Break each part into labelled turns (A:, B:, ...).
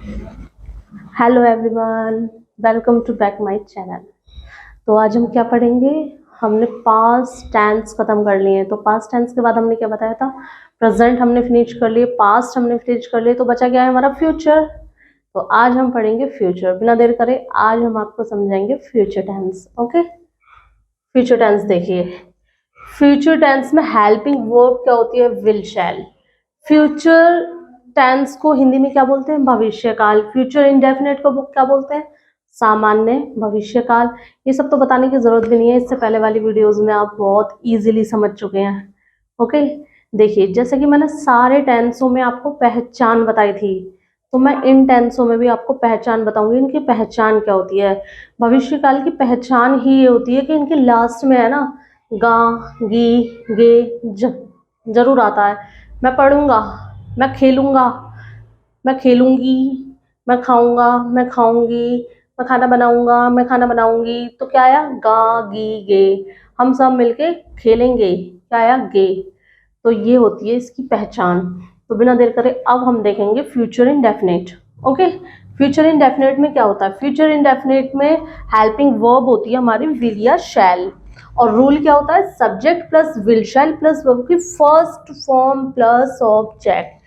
A: Hello everyone, welcome to back my channel. तो आज हम क्या पढ़ेंगे। हमने पास्ट टेंस खत्म कर लिए हैं। तो पास्ट टेंस के बाद हमने क्या बताया था, प्रेजेंट हमने फिनिश कर लिए, पास्ट हमने फिनिश कर लिए, तो बचा क्या है हमारा फ्यूचर। तो आज हम पढ़ेंगे फ्यूचर। बिना देर करे आज हम आपको समझाएंगे future tense. Okay, future tense देखिए। फ्यूचर टेंस में हेल्पिंग वर्ब क्या होती है, विल शैल। फ्यूचर टेंस को हिंदी में क्या बोलते हैं, भविष्यकाल। फ्यूचर इंडेफिनिट को क्या बोलते हैं, सामान्य भविष्यकाल। ये सब तो बताने की जरूरत भी नहीं है, इससे पहले वाली वीडियोस में आप बहुत इजीली समझ चुके हैं। ओके, देखिए जैसे कि मैंने सारे टेंसों में आपको पहचान बताई थी, तो मैं इन टेंसों में भी आपको पहचान बताऊंगी। इनकी पहचान क्या होती है, भविष्यकाल की पहचान ही ये होती है कि इनके लास्ट में है ना गा, गी, गे, जरूर आता है। मैं पढ़ूंगा, मैं खेलूंगा, मैं खेलूंगी, मैं खाऊंगा, मैं खाऊंगी, मैं खाना बनाऊंगा, मैं खाना बनाऊंगी। तो क्या आया, गा, गी, गे। हम सब मिलके खेलेंगे, क्या आया, गे। तो ये होती है इसकी पहचान। तो बिना देर करे अब हम देखेंगे future indefinite. Okay, future indefinite में क्या होता है, फ्यूचर इंडेफिनिट में हेल्पिंग वर्ब होती है हमारी विल या शैल, और रूल क्या होता है, subject plus will shall plus verb की फर्स्ट फॉर्म प्लस ऑब्जेक्ट।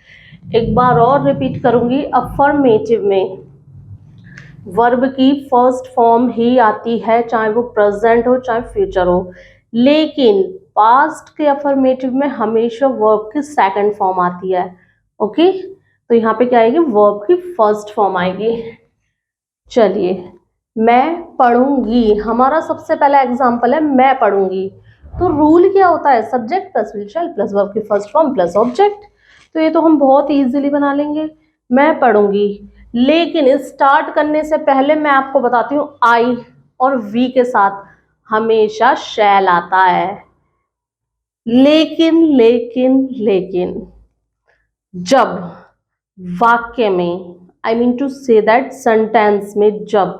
A: एक बार और रिपीट करूंगी, अफर्मेटिव में वर्ब की फर्स्ट फॉर्म ही आती है, चाहे वो प्रेजेंट हो चाहे फ्यूचर हो। लेकिन पास्ट के अफर्मेटिव में हमेशा वर्ब की सेकंड फॉर्म आती है। ओके, तो यहाँ पे क्या आएगी, वर्ब की फर्स्ट फॉर्म आएगी। चलिए, मैं पढ़ूंगी हमारा सबसे पहला एग्जाम्पल है, मैं पढ़ूंगी। तो रूल क्या होता है, subject plus will shall plus verb की फर्स्ट फॉर्म प्लस ऑब्जेक्ट। तो ये तो हम बहुत इजीली बना लेंगे, मैं पढ़ूंगी। लेकिन स्टार्ट करने से पहले मैं आपको बताती हूँ, आई और वी के साथ हमेशा शैल आता है। लेकिन लेकिन लेकिन जब वाक्य में, I mean to say that sentence में जब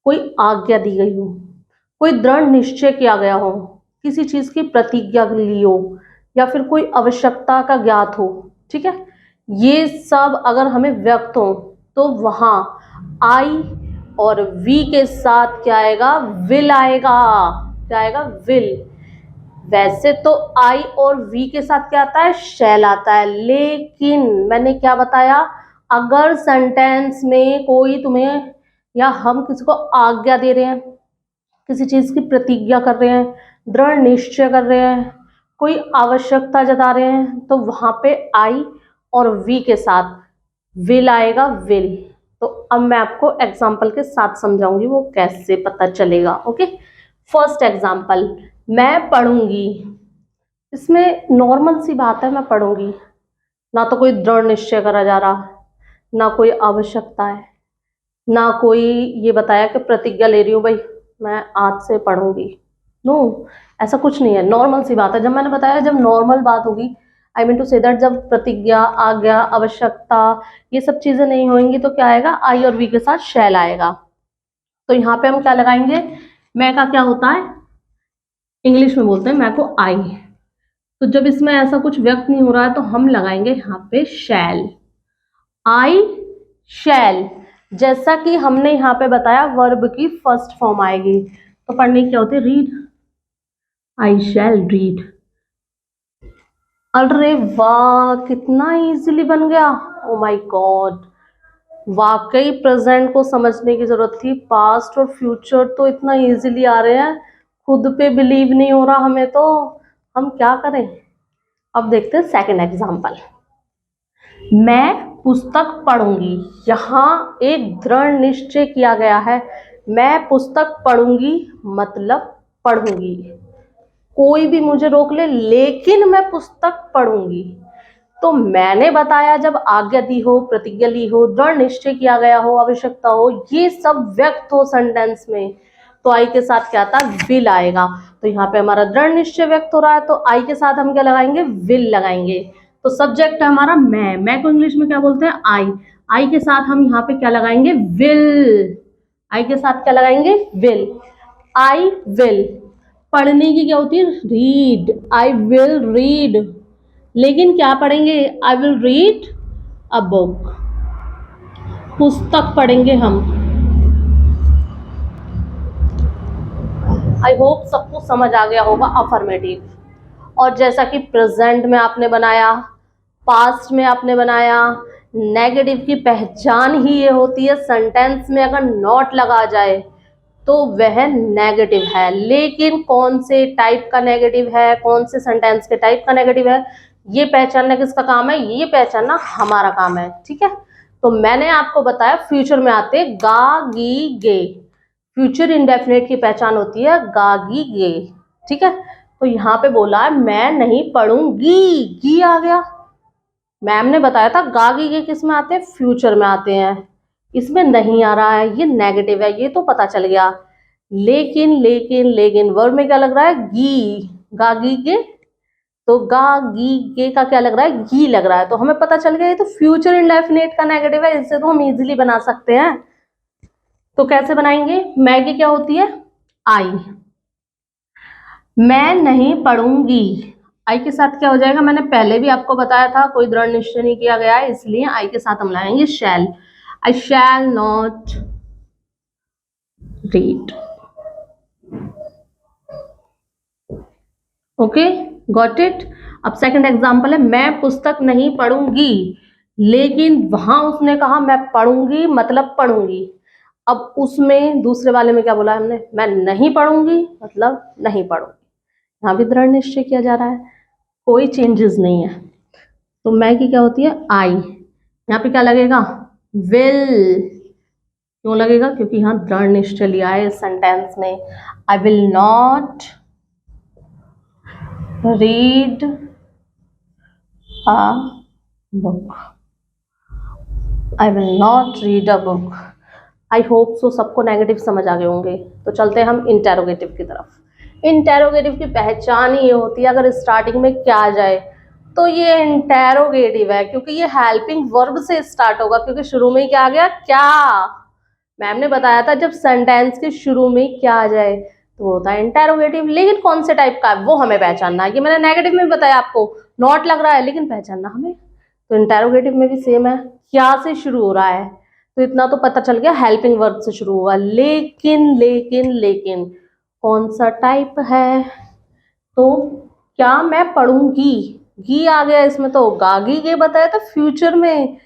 A: कोई आज्ञा दी गई हो, कोई दृढ़ निश्चय किया गया हो, किसी चीज की प्रतिज्ञा ली हो, या फिर कोई आवश्यकता का ज्ञात हो, ठीक है, ये सब अगर हमें व्यक्त हो, तो वहां आई और वी के साथ क्या आएगा, विल आएगा। क्या आएगा, विल। वैसे तो आई और वी के साथ क्या आता है, शैल आता है। लेकिन मैंने क्या बताया, अगर सेंटेंस में कोई तुम्हें या हम किसी को आज्ञा दे रहे हैं, किसी चीज की प्रतिज्ञा कर रहे हैं, दृढ़ निश्चय कर रहे हैं, कोई आवश्यकता जता रहे हैं, तो वहां पे आई और वी के साथ विल आएगा, विल। तो अब मैं आपको एग्जाम्पल के साथ समझाऊंगी वो कैसे पता चलेगा। ओके, फर्स्ट एग्जाम्पल, मैं पढ़ूंगी। इसमें नॉर्मल सी बात है, मैं पढ़ूंगी। ना तो कोई दृढ़ निश्चय करा जा रहा, ना कोई आवश्यकता है, ना कोई ये बताया कि प्रतिज्ञा ले रही हूँ भाई मैं आज से पढ़ूंगी। नो, ऐसा कुछ नहीं है, नॉर्मल सी बात है। जब मैंने बताया जब नॉर्मल बात होगी, I mean to say that जब प्रतिज्ञा, आज्ञा, आवश्यकता ये सब चीजें नहीं होंगी, तो क्या आएगा, आई और वी के साथ शैल आएगा। तो यहाँ पे हम क्या लगाएंगे, मैं का क्या होता है, इंग्लिश में बोलते हैं मैं को आई। तो जब इसमें ऐसा कुछ व्यक्त नहीं हो रहा है, तो हम लगाएंगे यहाँ पे शैल, आई शैल। जैसा कि हमने यहाँ पे बताया वर्ब की फर्स्ट फॉर्म आएगी, तो पढ़ने की क्या होती है, रीड, आई शैल रीड। अरे वाह, कितना इजीली बन गया, ओ माय गॉड। वाकई प्रेजेंट को समझने की जरूरत थी, पास्ट और फ्यूचर तो इतना इजीली आ रहे हैं, खुद पे बिलीव नहीं हो रहा हमें। तो हम क्या करें, अब देखते हैं सेकंड एग्जांपल। मैं पुस्तक पढ़ूंगी, यहाँ एक दृढ़ निश्चय किया गया है, मैं पुस्तक पढ़ूंगी मतलब पढ़ूंगी। कोई भी मुझे रोक ले, लेकिन मैं पुस्तक पढ़ूंगी। तो मैंने बताया जब आज्ञा दी हो, प्रतिज्ञा ली हो, दृढ़ निश्चय किया गया हो, आवश्यकता हो, ये सब व्यक्त हो सेंटेंस में, तो आई के साथ क्या आता है, विल आएगा। तो यहाँ पे हमारा दृढ़ निश्चय व्यक्त हो रहा है, तो आई के साथ हम क्या लगाएंगे, विल लगाएंगे। तो सब्जेक्ट है हमारा मैं को इंग्लिश में क्या बोलते हैं, आई के साथ हम यहाँ पे क्या लगाएंगे, विल। आई के साथ क्या लगाएंगे, विल। I will. पढ़ने की क्या होती है, रीड, आई विल रीड। लेकिन क्या पढ़ेंगे, I will read a book. पुस्तक पढ़ेंगे हम। आई होप सबको समझ आ गया होगा अफर्मेटिव। और जैसा कि प्रेजेंट में आपने बनाया, पास्ट में आपने बनाया, नेगेटिव की पहचान ही ये होती है सेंटेंस में अगर नॉट लगा जाए तो वह नेगेटिव है। लेकिन कौन से टाइप का नेगेटिव है, कौन से सेंटेंस के टाइप का नेगेटिव है, ये पहचानना किसका काम है? ये पहचानना हमारा काम है। ठीक है, तो मैंने आपको बताया फ्यूचर में आते गा गी गे, फ्यूचर इंडेफिनिट की पहचान होती है गा गी गे। ठीक है, तो यहाँ पे बोला है मैं नहीं पढ़ूंगी, गी आ गया। मैम ने बताया था गा गी गे किस में आते हैं? फ्यूचर में आते हैं। इसमें नहीं आ रहा है, ये नेगेटिव है, ये तो पता चल गया। लेकिन लेकिन लेकिन वर्ड में क्या लग रहा है? गी, गा गी गे। तो गा गी गे का क्या लग रहा है? गी लग रहा है। तो हमें पता चल गया ये तो फ्यूचर इंडेफिनिट का नेगेटिव है, इससे तो हम इजीली बना सकते हैं। तो कैसे बनाएंगे? मैगी क्या होती है? आई। मैं नहीं पढ़ूंगी, आई के साथ क्या हो जाएगा? मैंने पहले भी आपको बताया था, कोई दृढ़ निश्चय नहीं किया गया है, इसलिए आई के साथ हम लाएंगे shall. I shall not read. Okay, got it. अब सेकंड एग्जांपल है मैं पुस्तक नहीं पढ़ूंगी, लेकिन वहां उसने कहा मैं पढ़ूंगी मतलब पढ़ूंगी। अब उसमें दूसरे वाले में क्या बोला है हमने? मैं नहीं पढ़ूंगी मतलब नहीं पढ़ूंगी। यहाँ भी दृढ़ निश्चय किया जा रहा है, कोई चेंजेस नहीं है। तो मैं की क्या होती है? आई। यहाँ पे क्या लगेगा? विल। क्यों लगेगा? क्योंकि यहाँ दृढ़ निश्चय लिया है इस सेंटेंस में। I will not read a book, I will not read a book. I hope so सबको नेगेटिव समझ आ गए होंगे। तो चलते हैं हम इंटेरोगेटिव की तरफ। इंटेरोगेटिव की पहचान ही ये होती है अगर स्टार्टिंग में क्या आ जाए तो ये इंटेरोगेटिव है, क्योंकि ये हेल्पिंग वर्ब से स्टार्ट होगा, क्योंकि शुरू में क्या आ गया? क्या। मैम ने बताया था जब सेंटेंस के शुरू में क्या आ जाए तो वो होता है इंटेरोगेटिव। लेकिन कौन से टाइप का है वो हमें पहचानना है। ये मैंने नेगेटिव में बताया आपको, नॉट लग रहा है लेकिन पहचानना हमें। तो इंटेरोगेटिव में भी सेम है, क्या से शुरू हो रहा है, तो इतना तो पता चल गया हेल्पिंग वर्ब से शुरू हुआ। लेकिन लेकिन लेकिन कौन सा टाइप है? तो क्या मैं पढ़ूंगी, गी आ गया इसमें, तो गागी गे बताया था फ्यूचर में,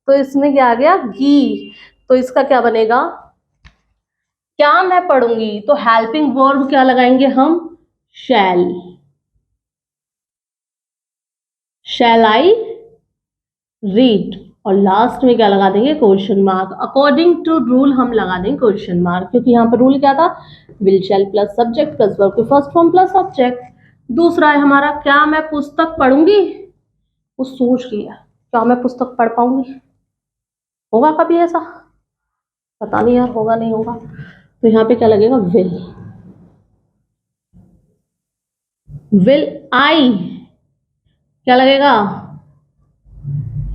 A: तो इसमें क्या आ गया? गी। तो इसका क्या बनेगा? क्या मैं पढ़ूंगी, तो हेल्पिंग वर्ब क्या लगाएंगे हम? शैल। शैल आई रीड। और लास्ट में क्या लगा देंगे? Question mark. According to rule हम लगा देंगे क्वेश्चन मार्क, क्योंकि यहाँ पर रूल क्या था? Will shall plus subject plus verb के फर्स्ट फॉर्म प्लस ऑब्जेक्ट। दूसरा है हमारा क्या मैं पुस्तक पढ़ूंगी। वो सोच लिया क्या मैं पुस्तक पढ़ पाऊंगी? होगा कभी ऐसा? पता नहीं यार, होगा नहीं होगा। तो यहाँ पे क्या लगेगा? विल आई क्या लगेगा?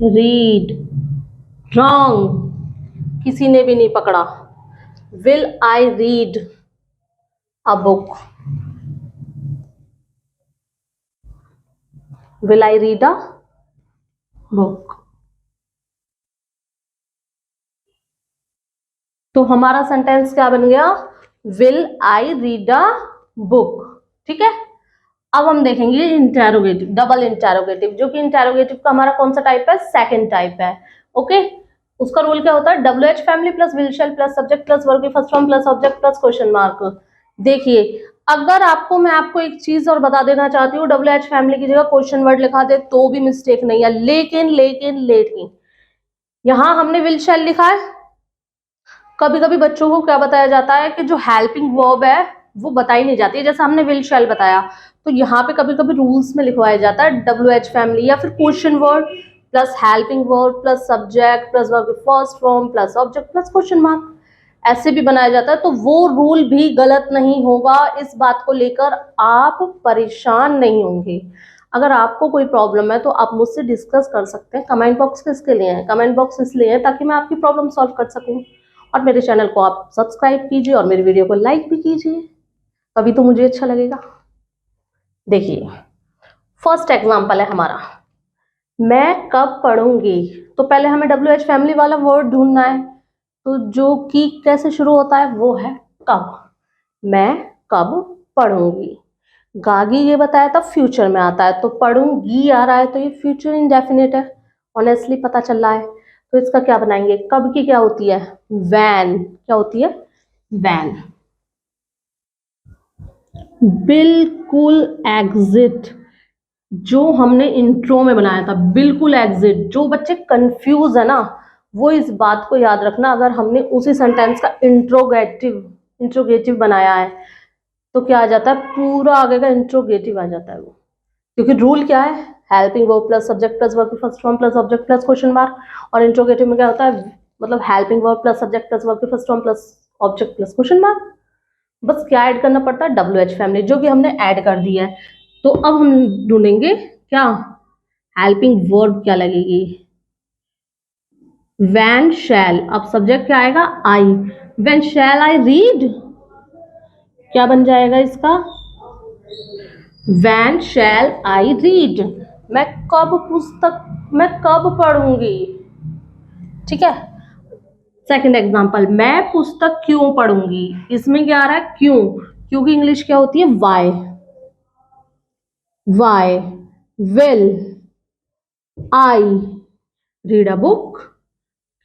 A: रीड। रॉन्ग, किसी ने भी नहीं पकड़ा। Will I read a book, will I read a book. तो हमारा सेंटेंस क्या बन गया? Will I read a book. ठीक है, अब हम देखेंगे इंटेरोगेटिव, डबल इंटेरोगेटिव, जो कि इंटेरोगेटिव का हमारा कौन सा टाइप है? सेकंड टाइप है। ओके, उसका रूल क्या होता है? W H family plus will shall plus subject plus verb की first form plus object plus question mark. देखिए, अगर मैं आपको एक चीज और बता देना चाहती हूँ, डब्ल्यू एच फैमिली की जगह क्वेश्चन वर्ड लिखा दे तो भी मिस्टेक नहीं है। लेकिन लेकिन लेकिन यहां हमने विल शैल लिखा है। कभी कभी बच्चों को क्या बताया जाता है कि जो हेल्पिंग वर्ब है वो बताई नहीं जाती है, जैसा हमने विल शैल बताया। तो यहाँ पे कभी कभी रूल्स में लिखवाया जाता है डब्ल्यू एच फैमिली या फिर question word plus helping verb plus subject plus verb first form plus object plus question mark, ऐसे भी बनाया जाता है। तो वो रूल भी गलत नहीं होगा, इस बात को लेकर आप परेशान नहीं होंगे। अगर आपको कोई प्रॉब्लम है तो आप मुझसे डिस्कस कर सकते हैं। कमेंट बॉक्स किसके लिए है? कमेंट बॉक्स इसलिए है ताकि मैं आपकी प्रॉब्लम सॉल्व कर सकूं। और मेरे चैनल को आप सब्सक्राइब कीजिए और मेरी वीडियो को लाइक भी कीजिए, तभी तो मुझे अच्छा लगेगा। देखिए, फर्स्ट एग्जांपल है हमारा, मैं कब पढ़ूंगी। तो पहले हमें डब्ल्यू एच फैमिली वाला वर्ड ढूंढना है। तो जो की कैसे शुरू होता है वो है कब, मैं कब पढ़ूंगी। गागी ये बताया था फ्यूचर में आता है, तो पढ़ूंगी आ रहा है तो ये फ्यूचर इंडेफिनिट है, ऑनेस्टली पता चल रहा है। तो इसका क्या बनाएंगे, कब की क्या होती है, वैन, क्या होती है, वैन। बिल्कुल एग्जिट, जो हमने इंट्रो में बनाया था, बिल्कुल एग्जिट। जो बच्चे कंफ्यूज है ना वो इस बात को याद रखना, अगर हमने उसी सेंटेंस का इंट्रोगेटिव बनाया है तो क्या आ जाता है, पूरा आगे का इंट्रोगेटिव आ जाता है वो। क्योंकि रूल क्या है, helping verb plus subject plus verb की first form plus object plus question mark. और इंट्रोगेटिव में क्या होता है, मतलब helping verb plus subject plus verb की first form plus object plus question mark. बस क्या ऐड करना पड़ता है, WH फैमिली, जो कि हमने ऐड कर दी है। तो अब हम ढूंढेंगे क्या, हेल्पिंग वर्ब क्या लगेगी, वैन शैल। अब सब्जेक्ट क्या आएगा, आई। वैन शैल आई रीड, क्या बन जाएगा इसका, वैन शैल आई रीड, मैं कब पढ़ूंगी। ठीक है। सेकंड एग्जांपल, मैं पुस्तक क्यों पढ़ूंगी, इसमें क्या आ रहा है, क्यों, क्योंकि इंग्लिश क्या होती है, why. Why will I read a book.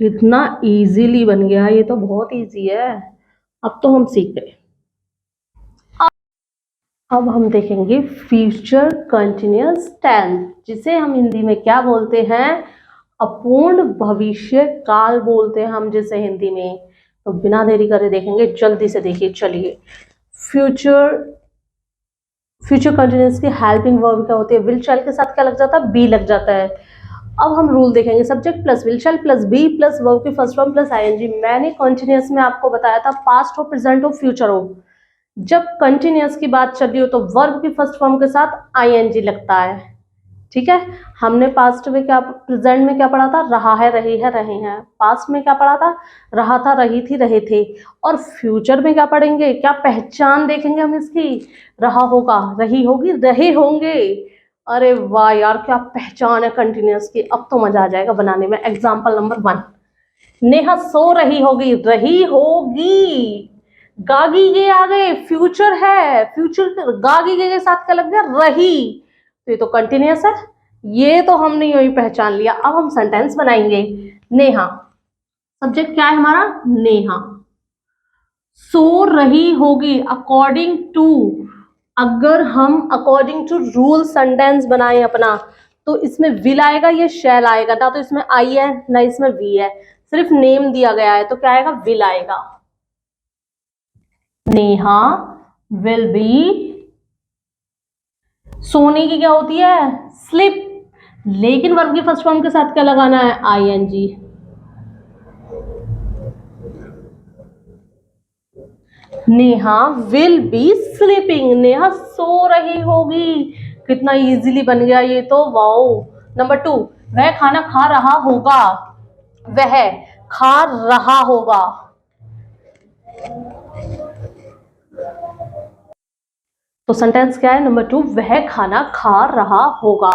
A: कितना इजीली बन गया, ये तो बहुत इजी है, अब तो हम सीख गए। अब हम देखेंगे फ्यूचर कंटिन्यूअस टेंस, जिसे हम हिंदी में क्या बोलते हैं, अपूर्ण भविष्य काल बोलते हैं हम जिसे हिंदी में। तो बिना देरी करे देखेंगे, जल्दी से देखिए, चलिए। फ्यूचर फ्यूचर कंटिन्यूअस की हेल्पिंग वर्ब क्या होती है, विल शैल के साथ क्या लग जाता है, बी लग जाता है। अब हम रूल देखेंगे, subject plus will shall plus be plus verb की फर्स्ट फॉर्म प्लस आईएनजी। मैंने कंटिन्यूअस में आपको बताया था पास्ट हो, प्रेजेंट हो, फ्यूचर हो, जब कंटिन्यूअस की बात चल रही हो तो वर्ब की फर्स्ट फॉर्म के साथ आईएनजी लगता है। ठीक है। हमने पास्ट में क्या, प्रेजेंट में क्या पढ़ा था, रहा है, रही है, रहे हैं। पास्ट में क्या पढ़ा था, रहा था, रही थी, रहे थे। और फ्यूचर में क्या पढ़ेंगे, क्या पहचान देखेंगे हम इसकी, रहा होगा, रही होगी, रहे होंगे। अरे वाह यार, क्या पहचान है कंटिन्यूअस की, अब तो मजा आ जाएगा बनाने में। एग्जाम्पल नंबर 1, नेहा सो रही होगी, रही होगी, गागी ये आ गए, फ्यूचर है, फ्यूचर गागी के साथ क्या लग गया, रही, तो ये तो कंटिन्यूअस है, ये तो हमने यही पहचान लिया। अब हम सेंटेंस बनाएंगे। नेहा, सब्जेक्ट क्या है हमारा, नेहा, सो रही होगी, अकॉर्डिंग टू, अगर हम अकॉर्डिंग टू रूल सेंटेंस बनाए अपना, तो इसमें विल आएगा, ये शैल आएगा, ना तो इसमें आई है ना इसमें वी है, सिर्फ नेम दिया गया है, तो क्या आएगा, विल आएगा। नेहा विल बी, सोने की क्या होती है, स्लिप, लेकिन वर्ब की फर्स्ट फॉर्म के साथ क्या लगाना है, ING. Neha will be sleeping, Neha सो रही होगी। कितना इजीली बन गया ये तो, वाओ। नंबर 2, वह खाना खा रहा होगा, वह खा रहा होगा। तो सेंटेंस क्या है, नंबर 2, वह खाना खा रहा होगा,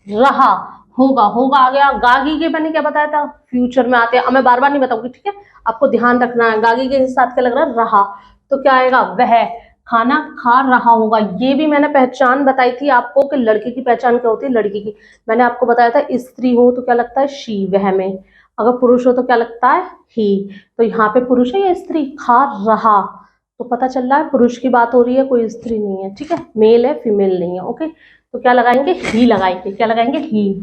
A: रहा होगा, होगा आ गया। गागी के मैंने क्या बताया था, फ्यूचर में आते हैं, अब मैं बार बार नहीं बताऊंगी, ठीक है, आपको ध्यान रखना है। गागी के साथ क्या लग रहा है, रहा, तो क्या आएगा, वह खाना खा रहा होगा। ये भी मैंने पहचान बताई थी आपको कि लड़की की पहचान क्या होती है, लड़की की मैंने आपको बताया था, स्त्री हो तो क्या लगता है, शी, वह में, अगर पुरुष हो तो क्या लगता है, ही। तो यहाँ पे पुरुष है या स्त्री, खा रहा, तो पता चल रहा है पुरुष की बात हो रही है, कोई स्त्री नहीं है, ठीक है, मेल है, फीमेल नहीं है। ओके, तो क्या लगाएंगे, ही लगाएंगे, क्या लगाएंगे, ही।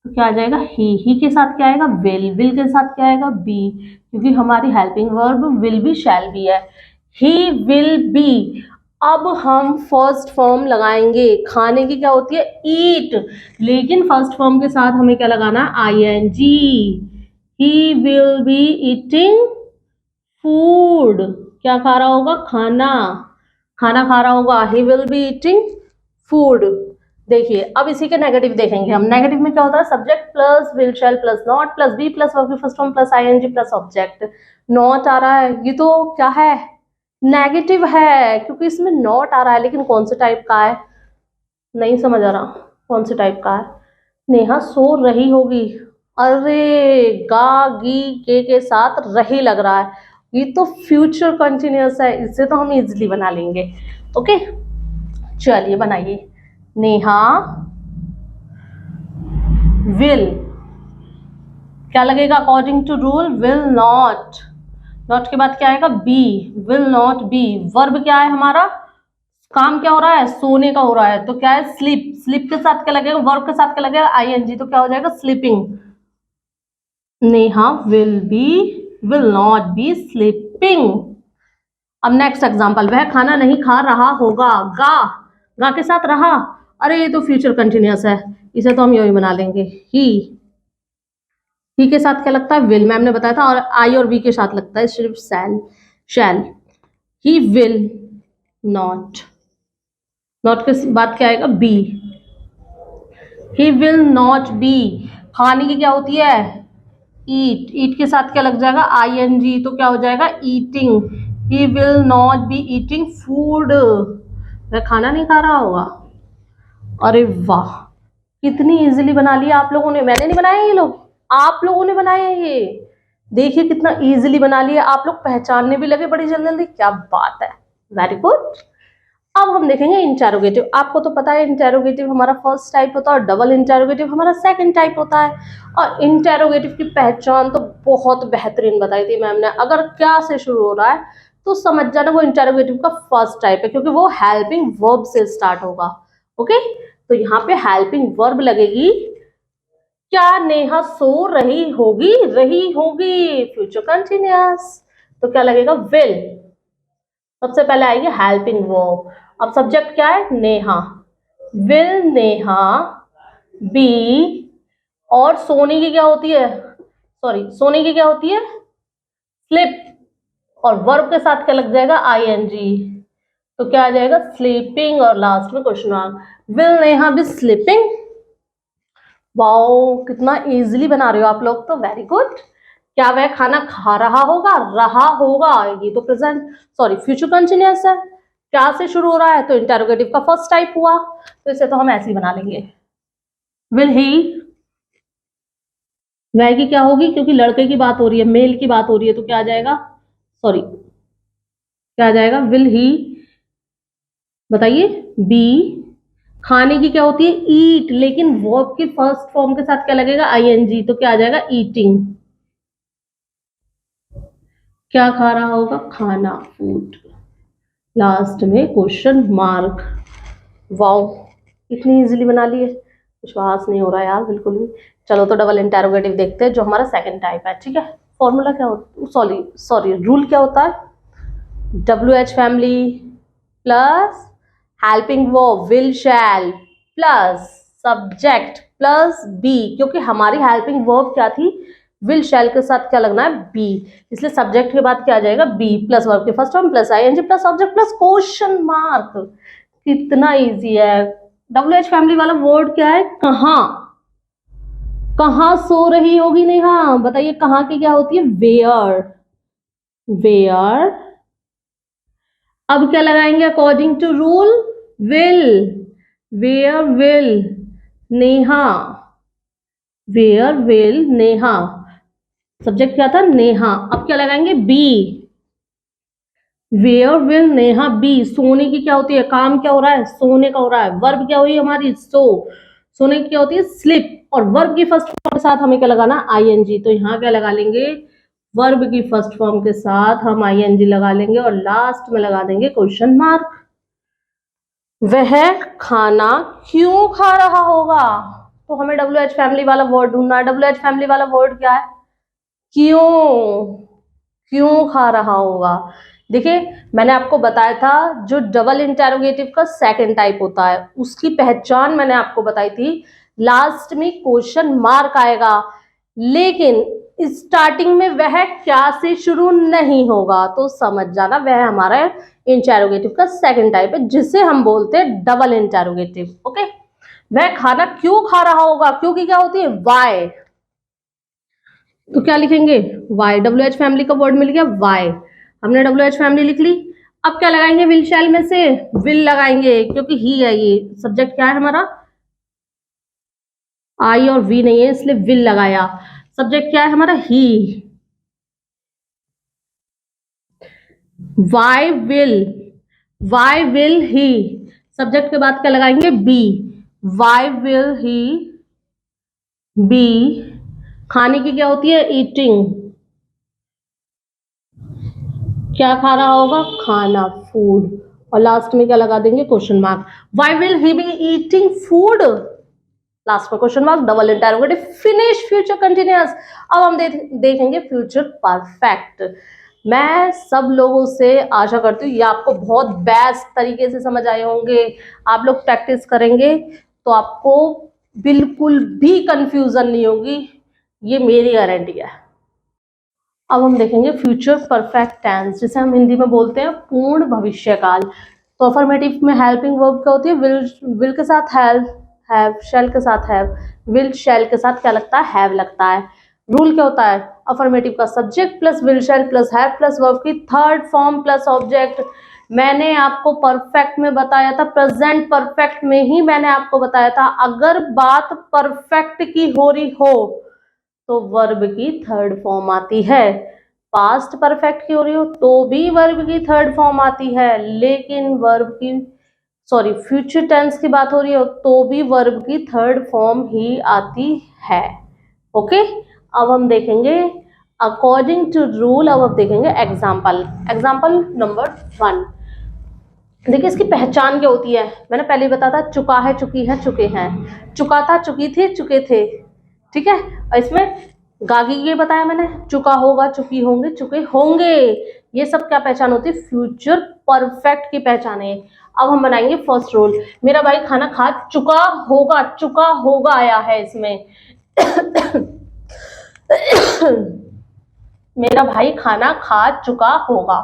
A: तो क्या आ जाएगा, ही के साथ क्या आएगा, विल के साथ क्या आएगा, बी, क्योंकि हमारी helping verb will be shall be है, ही विल बी। अब हम फर्स्ट फॉर्म लगाएंगे, खाने की क्या होती है, ईट, लेकिन फर्स्ट फॉर्म के साथ हमें क्या लगाना है, ING. He will be eating food, क्या खा रहा होगा, खाना, खाना खा रहा होगा, he will be eating food. देखिए अब इसी के नेगेटिव देखेंगे हम। नेगेटिव में क्या होता है, subject plus will shall plus not plus be plus verb की first form plus ING plus object. Not आ रहा है, ये तो क्या है, नेगेटिव है, क्योंकि इसमें नॉट आ रहा है, लेकिन कौन से टाइप का है, नहीं समझ आ रहा कौन से टाइप का है। नेहा सो रही होगी, अरे गा गी के साथ रही लग रहा है, ये तो फ्यूचर कंटिन्यूअस है, इसे तो हम इजिली बना लेंगे। ओके चलिए बनाइए। नेहा विल, क्या लगेगा according to rule? Will not. Not के बाद क्या आएगा? Be. Will not be. Verb क्या है हमारा? काम क्या हो रहा है? सोने का हो रहा है, तो क्या है? स्लीप। स्लीप के साथ क्या लगेगा? वर्ब के साथ क्या लगेगा? आईएनजी, तो क्या हो जाएगा? Sleeping. Neha will not B sleeping. अब नेक्स्ट एग्जांपल, वह खाना नहीं खा रहा होगा। गा, गा के साथ रहा, अरे ये तो फ्यूचर कंटिन्यूअस है, इसे तो हम यही बना लेंगे। ही के साथ क्या लगता है? विल, मैम ने बताया था, और आई और बी के साथ लगता है सिर्फ shall. He will not. Not के बाद क्या आएगा? Be. He will not be. खाने की क्या होती है? ईट। ईट के साथ क्या लग जाएगा? आई एन जी, तो क्या हो जाएगा? Eating. He will not B eating food. वह खाना नहीं खा रहा होगा। अरे वाह, कितनी इजीली बना लिया आप लोगों ने। मैंने नहीं बनाया, ये लोग, आप लोगों ने बनाया ये। देखिए कितना इजीली बना लिया, आप लोग पहचानने भी लगे बड़ी जल्दी जल्दी, क्या बात है, वेरी गुड। अब हम देखेंगे इंटेरोगेटिव। आपको तो पता है इंटेरोगेटिव हमारा फर्स्ट टाइप होता है और डबल इंटेरोगेटिव हमारा सेकंड टाइप होता है। और इंटेरोगेटिव की पहचान तो बहुत बेहतरीन बताई थी मैम ने। अगर क्या से शुरू हो रहा है तो समझ जाना वो इंटेरोगेटिव का फर्स्ट टाइप है, क्योंकि वो हेल्पिंग वर्ब से स्टार्ट होगा। ओके, तो यहाँ पे हेल्पिंग वर्ब लगेगी। क्या नेहा सो रही होगी? रही होगी, फ्यूचर कंटिन्यूअस, तो क्या लगेगा? विल। सबसे पहले आएगी हेल्पिंग वर्ब। अब सब्जेक्ट क्या है? नेहा। Will Neha be. और सोने की क्या होती है? सॉरी, सोने की क्या होती है? स्लिप। और वर्ब के साथ क्या लग जाएगा? आईएनजी, तो क्या आ जाएगा? स्लीपिंग। और लास्ट में question mark. Will Neha B sleeping. Wow, कितना इजीली बना रहे हो आप लोग, तो वेरी गुड। क्या वह खाना खा रहा होगा? रहा होगा, ये तो प्रेजेंट सॉरी फ्यूचर कंटिन्यूअस है। क्या से शुरू हो रहा है? तो इंटेरोगेटिव का फर्स्ट टाइप हुआ, तो इसे तो हम ऐसे ही बना लेंगे। विल ही, वह की क्या होगी? क्योंकि लड़के की बात हो रही है, मेल की बात हो रही है, तो क्या आ जाएगा? सॉरी, क्या आ जाएगा? विल ही, बताइए। बी। खाने की क्या होती है? ईट, लेकिन वर्ब के फर्स्ट फॉर्म के साथ क्या लगेगा? आईएनजी, तो क्या आ जाएगा? ईटिंग। क्या खा रहा होगा? खाना, फूड। लास्ट में क्वेश्चन मार्क। वाओ, इतनी इजीली बना लिए, विश्वास नहीं हो रहा यार बिल्कुल भी। चलो तो डबल इंटेरोगेटिव देखते हैं, जो हमारा सेकंड टाइप है। ठीक है, फॉर्मूला क्या होता, सॉरी सॉरी रूल क्या होता है? WH family plus helping verb will shall plus subject plus be. क्योंकि हमारी हेल्पिंग वर्ब क्या थी? विल शैल के साथ क्या लगना है? बी। इसलिए सब्जेक्ट के बाद क्या आ जाएगा? बी प्लस वर्ब के first form plus ING plus object plus question mark. कितना इजी है। WH फैमिली वाला वर्ड क्या है? कहाँ। कहाँ सो रही होगी नेहा? बताइए, कहाँ की क्या होती है? वेयर। वेयर। अब क्या लगाएंगे according to rule? Will. Where will Neha. Where will Neha. Subject क्या था? नेहा। अब क्या लगाएंगे? Be. Where will Neha be. सोने की क्या होती है? काम क्या हो रहा है? सोने का हो रहा है। वर्ब क्या हुई हमारी? सो। सोने की क्या होती है? स्लिप। और वर्ब की फर्स्ट फॉर्म के साथ हमें क्या लगाना? आईएनजी, तो यहाँ क्या लगा लेंगे? वर्ब की फर्स्ट फॉर्म के साथ हम आईएनजी लगा लेंगे और लास्ट में लगा देंगे क्वेश्चन मार्क। वह खाना क्यों खा रहा होगा? तो हमें WH फैमिली वाला वर्ड ढूंढना है। WH फैमिली वाला वर्ड क्या है? क्यों। क्यों खा रहा होगा? देखिए, मैंने आपको बताया था जो डबल इंटेरोगेटिव का सेकंड टाइप होता है उसकी पहचान मैंने आपको बताई थी। लास्ट में क्वेश्चन मार्क आएगा, लेकिन स्टार्टिंग में वह क्या से शुरू नहीं होगा, तो समझ जाना वह हमारा इंटेरोगेटिव का सेकंड टाइप है, जिसे हम बोलते हैं डबल इंटेरोगेटिव। ओके, वह खाना क्यों खा रहा होगा? क्योंकि क्या होती है? वाई। तो क्या लिखेंगे? वाई। WH फैमिली का वर्ड मिल गया वाई, हमने WH फैमिली लिख ली। अब क्या लगाएंगे? विल शैल में से विल लगाएंगे, क्योंकि ही है, ये सब्जेक्ट क्या है हमारा? आई और वी नहीं है इसलिए विल लगाया। सब्जेक्ट क्या है हमारा? He. Why will he, subject के बाद क्या लगाएंगे? Be. Why will he be. खाने की क्या होती है? ईटिंग। क्या खा रहा होगा? खाना, फूड। और लास्ट में क्या लगा देंगे? Question mark. Why will he be eating food, last में question mark, double interrogative, finish, future continuous. अब हम देखेंगे फ्यूचर परफेक्ट। मैं सब लोगों से आशा करती हूँ ये आपको बहुत बेस्ट तरीके से समझ आए होंगे। आप लोग प्रैक्टिस करेंगे तो आपको बिल्कुल भी कंफ्यूजन नहीं होगी, ये मेरी गारंटी है। अब हम देखेंगे फ्यूचर परफेक्ट टेंस, जिसे हम हिंदी में बोलते हैं पूर्ण भविष्यकाल। तो अफर्मेटिव में हेल्पिंग वर्ब क्या होती है? विल के साथ हैव, शैल के साथ हैव, विल शैल के साथ क्या लगता है? हैव लगता है। रूल क्या होता है? अफर्मेटिव का subject plus will shall plus have plus verb की थर्ड फॉर्म प्लस ऑब्जेक्ट। मैंने आपको परफेक्ट में बताया था, प्रेजेंट परफेक्ट में ही मैंने आपको बताया था, अगर बात परफेक्ट की हो रही हो तो वर्ब की थर्ड फॉर्म आती है। पास्ट परफेक्ट की हो रही हो तो भी वर्ब की थर्ड फॉर्म आती है, लेकिन वर्ब की फ्यूचर टेंस की बात हो रही हो तो भी वर्ब की थर्ड फॉर्म ही आती है। ओके, अब हम देखेंगे अकॉर्डिंग टू रूल। अब हम देखेंगे एग्जाम्पल नंबर 1। देखिए इसकी पहचान क्या होती है? मैंने पहले ही बताया था, चुका है, चुकी है, चुके हैं, चुका था, चुकी थी, चुके थे। ठीक है, और इसमें गागी ये बताया मैंने, चुका होगा, चुकी होंगे, चुके होंगे। ये सब क्या पहचान होती है? फ्यूचर परफेक्ट की पहचान है। अब हम बनाएंगे फर्स्ट रूल। मेरा भाई खाना खा चुका होगा, चुका होगा आया है इसमें। मेरा भाई खाना खा चुका होगा।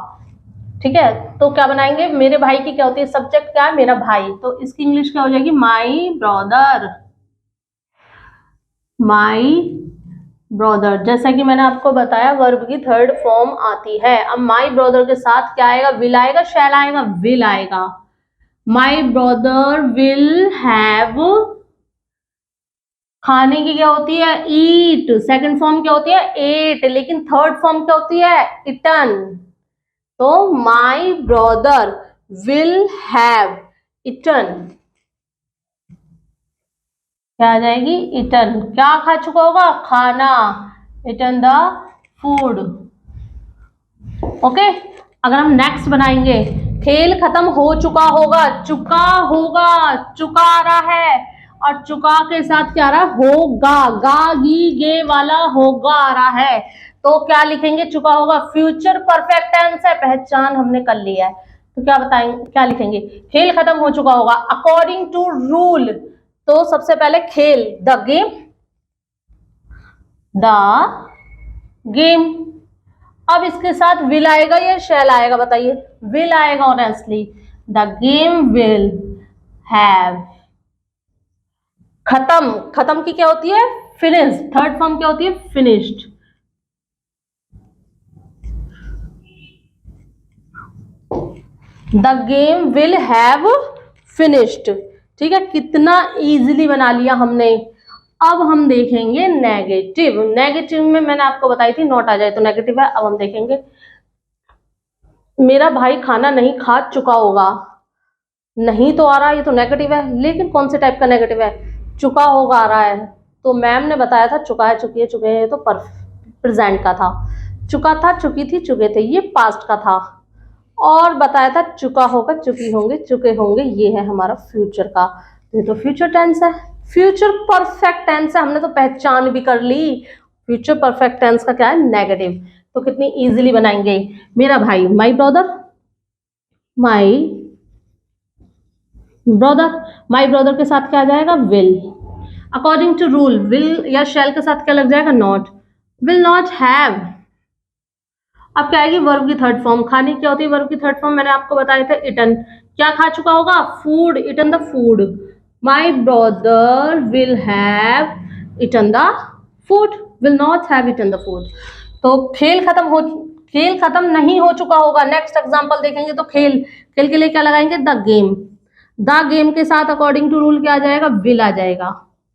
A: ठीक है, तो क्या बनाएंगे? मेरे भाई की क्या होती है? सब्जेक्ट क्या है? मेरा भाई, तो इसकी इंग्लिश क्या हो जाएगी? माई ब्रदर। माई ब्रदर, जैसा कि मैंने आपको बताया वर्ब की थर्ड फॉर्म आती है। अब माई ब्रदर के साथ क्या आएगा? विल आएगा, शैल आएगा, विल आएगा। माई ब्रदर विल हैव, खाने की क्या होती है? ईट। सेकंड फॉर्म क्या होती है? एट। लेकिन थर्ड फॉर्म क्या होती है? इटन। तो my brother will have eaten, क्या आ जाएगी? इटन। क्या खा चुका होगा? खाना, इटन द फूड। ओके, अगर हम नेक्स्ट बनाएंगे, खेल खत्म हो चुका होगा, चुका होगा, चुका आ रहा है, और चुका के साथ क्या आ रहा है? होगा, गा गी गे वाला होगा आ रहा है, तो क्या लिखेंगे? चुका होगा। फ्यूचर परफेक्ट टेंस है, पहचान हमने कर लिया है, तो क्या बताएंगे, क्या लिखेंगे? खेल खत्म हो चुका होगा अकॉर्डिंग टू रूल। तो सबसे पहले खेल, द गेम। अब इसके साथ विल आएगा या शैल आएगा? बताइए। विल आएगा honestly. The game will have, खत्म, खत्म की क्या होती है? फिनिश। थर्ड फॉर्म क्या होती है? Finished. The game will have finished. ठीक है, कितना इजीली बना लिया हमने। अब हम देखेंगे नेगेटिव। नेगेटिव में मैंने आपको बताई थी नॉट आ जाए तो नेगेटिव है। अब हम देखेंगे मेरा भाई खाना नहीं खा चुका होगा। नहीं तो आ रहा है, ये तो नेगेटिव है, लेकिन कौन से टाइप का नेगेटिव है? चुका होगा आ रहा है, तो मैम ने बताया था चुका है, चुकी है, चुके हैं, तो प्रेजेंट का था। चुका था, चुकी थी, चुके थे, ये पास्ट का था। और बताया था चुका होगा, चुकी होंगे, चुके होंगे, ये है हमारा फ्यूचर का। ये तो फ्यूचर टेंस है, फ्यूचर परफेक्ट टेंस है, हमने तो पहचान भी कर ली। फ्यूचर परफेक्ट टेंस का क्या है? नेगेटिव। तो कितनी इजीली बनाएंगे? मेरा भाई, my brother, my brother, my brother के साथ क्या आ जाएगा? Will. According to rule, will या शैल के साथ क्या लग जाएगा? नॉट। Will not have. अब क्या आएगी? वर्ब की थर्ड फॉर्म। खाने की क्या होती है वर्ब की थर्ड फॉर्म? मैंने आपको बताया था इटन। क्या खा चुका होगा? Food, eaten the food. My brother will have eaten the food, will not have eaten the food. तो खेल खत्म नहीं हो चुका होगा। नेक्स्ट एग्जाम्पल देखेंगे तो खेल, खेल के लिए क्या लगाएंगे? The game. द गेम के साथ अकॉर्डिंग टू रूल क्या आ जाएगा? विल आ जाएगा।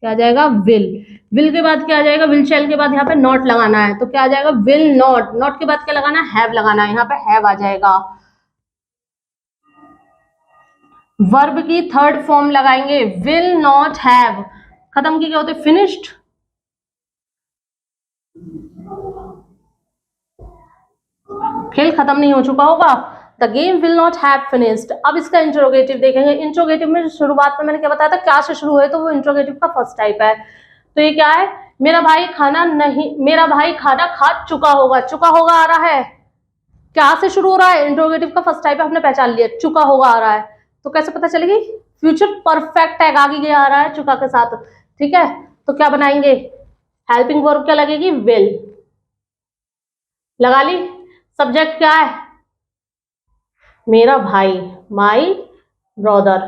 A: क्या आ जाएगा, विल। विल के बाद क्या आ जाएगा, विल शैल के बाद यहाँ पे नॉट लगाना है, तो क्या आ जाएगा, विल नॉट। नॉट के बाद क्या लगाना है, हैव लगाना है, यहाँ पे हैव आ जाएगा। वर्ब की थर्ड फॉर्म लगाएंगे, विल नॉट हैव। खत्म की क्या होते, फिनिश्ड। खेल खत्म नहीं हो चुका होगा, the game will not have finished. अब इसका इंट्रोगेटिव देखेंगे। इंट्रोगेटिव में शुरुआत में मैंने क्या बताया था, क्या से शुरू हुए, तो वो इंट्रोगेटिव का फर्स्ट टाइप है। तो ये क्या है, मेरा भाई खाना खा चुका होगा। चुका होगा आ रहा है, क्या से शुरू हो रहा है, इंट्रोगेटिव का फर्स्ट टाइप है, हमने पहचान लिया, चुका होगा आ रहा है। तो कैसे पता चलेगी, फ्यूचर परफेक्ट टैग आगे गया आ रहा है चुका के साथ, ठीक है। तो क्या बनाएंगे, हेल्पिंग वर्ब क्या लगेगी, विल लगा ली। सब्जेक्ट क्या है, मेरा भाई, माई ब्रदर,